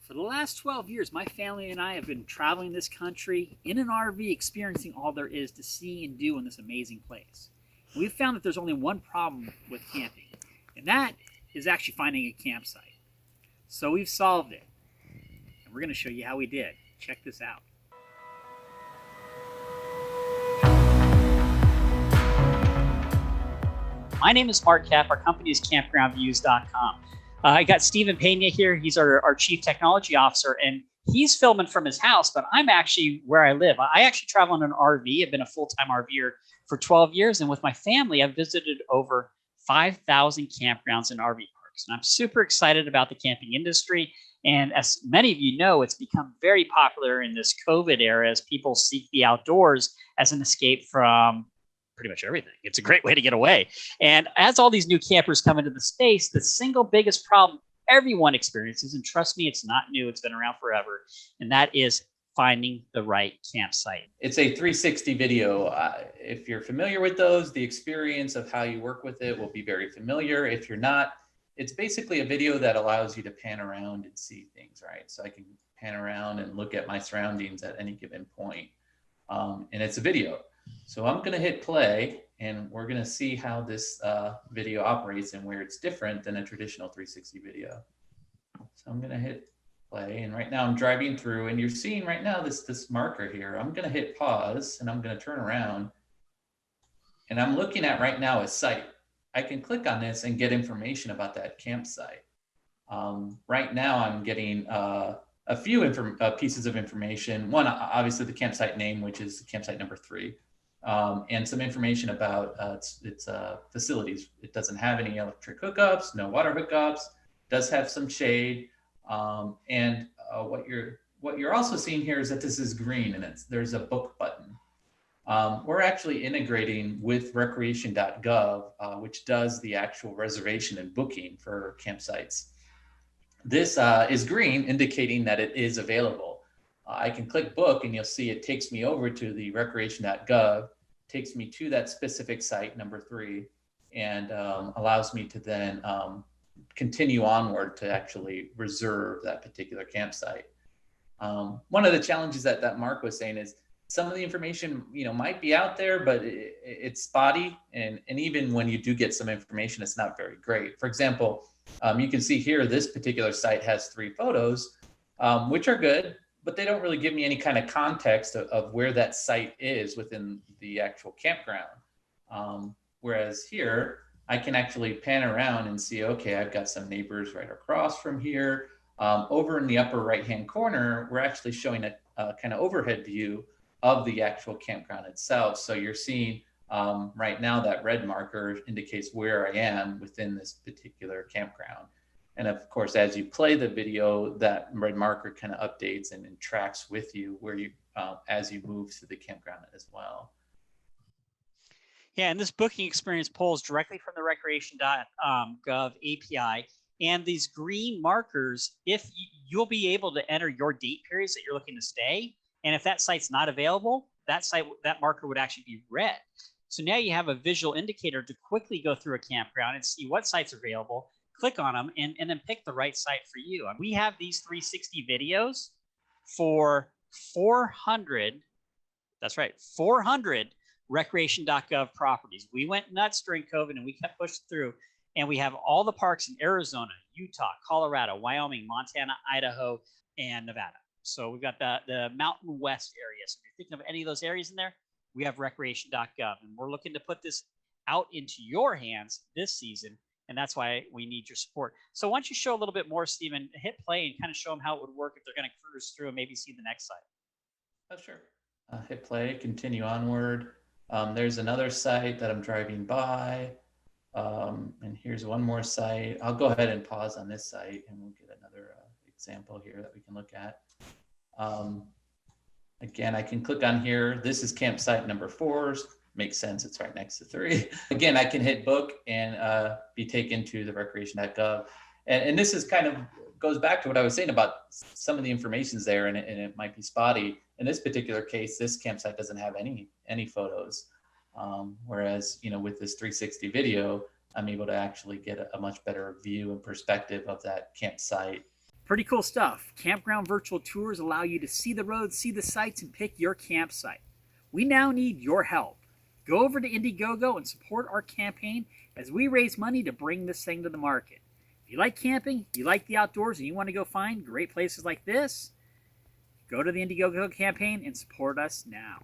For the last 12 years, my family and I have been traveling this country in an RV, experiencing all there is to see and do in this amazing place. And we've found that there's only one problem with camping, and that is actually finding a campsite. So we've solved it, and we're going to show you how we did. Check this out. My name is Mark Kapp. Our company is campgrounds.com. I got Stephen Pena here. He's our Chief Technology Officer, and he's filming from his house, but I'm actually where I live. I actually travel in an RV. I've been a full-time RVer for 12 years, and with my family, I've visited over 5,000 campgrounds and RV parks. And I'm super excited about the camping industry. And as many of you know, it's become very popular in this COVID era as people seek the outdoors as an escape from pretty much everything. It's a great way to get away. And as all these new campers come into the space, the single biggest problem everyone experiences, and trust me, it's not new, it's been around forever, and that is finding the right campsite. It's a 360 video. If you're familiar with those, the experience of how you work with it will be very familiar. If you're not, it's basically a video that allows you to pan around and see things, right? So I can pan around and look at my surroundings at any given point. And it's a video. So I'm going to hit play, and we're going to see how this video operates and where it's different than a traditional 360 video. So I'm going to hit play, and right now I'm driving through, and you're seeing right now this marker here. I'm going to hit pause, and I'm going to turn around, and I'm looking at right now a site. I can click on this and get information about that campsite. Right now I'm getting a few pieces of information. One, obviously the campsite name, which is campsite number 3. And some information about its facilities. It doesn't have any electric hookups, no water hookups, does have some shade. And what you're also seeing here is that this is green, and there's a book button. We're actually integrating with Recreation.gov, which does the actual reservation and booking for campsites. This is green, indicating that it is available. I can click book, and you'll see it takes me over to the Recreation.gov, takes me to that specific site, number 3, and allows me to then continue onward to actually reserve that particular campsite. One of the challenges that Mark was saying is some of the information, might be out there, but it's spotty. And even when you do get some information, it's not very great. For example, you can see here, this particular site has 3 photos, which are good, but they don't really give me any kind of context of where that site is within the actual campground. Whereas here, I can actually pan around and see, okay, I've got some neighbors right across from here. Over in the upper right-hand corner, we're actually showing a kind of overhead view of the actual campground itself. So you're seeing right now that red marker indicates where I am within this particular campground. And of course, as you play the video, that red marker kind of updates and tracks with you where you as you move to the campground as well. Yeah, and this booking experience pulls directly from the Recreation.gov API. And these green markers, if you'll be able to enter your date periods that you're looking to stay, and if that site's not available, that marker would actually be red. So now you have a visual indicator to quickly go through a campground and see what sites are available, click on them, and then pick the right site for you. We have these 360 videos for 400, that's right, 400 Recreation.gov properties. We went nuts during COVID, and we kept pushing through, and we have all the parks in Arizona, Utah, Colorado, Wyoming, Montana, Idaho, and Nevada. So we've got the Mountain West area. So if you're thinking of any of those areas in there, we have Recreation.gov, and we're looking to put this out into your hands this season, and that's why we need your support. So why don't you show a little bit more, Stephen, hit play and kind of show them how it would work if they're going to cruise through and maybe see the next site. Oh, sure. Hit play, continue onward. There's another site that I'm driving by, and here's one more site. I'll go ahead and pause on this site, and we'll get another example here that we can look at. Again, I can click on here. This is campsite number 4. Makes sense, it's right next to 3. Again, I can hit book and be taken to the Recreation.gov. And this is kind of goes back to what I was saying about some of the information's there, and it might be spotty. In this particular case, this campsite doesn't have any photos. Whereas, with this 360 video, I'm able to actually get a much better view and perspective of that campsite. Pretty cool stuff. Campground virtual tours allow you to see the roads, see the sights, and pick your campsite. We now need your help. Go over to Indiegogo and support our campaign as we raise money to bring this thing to the market. If you like camping, you like the outdoors, and you want to go find great places like this, go to the Indiegogo campaign and support us now.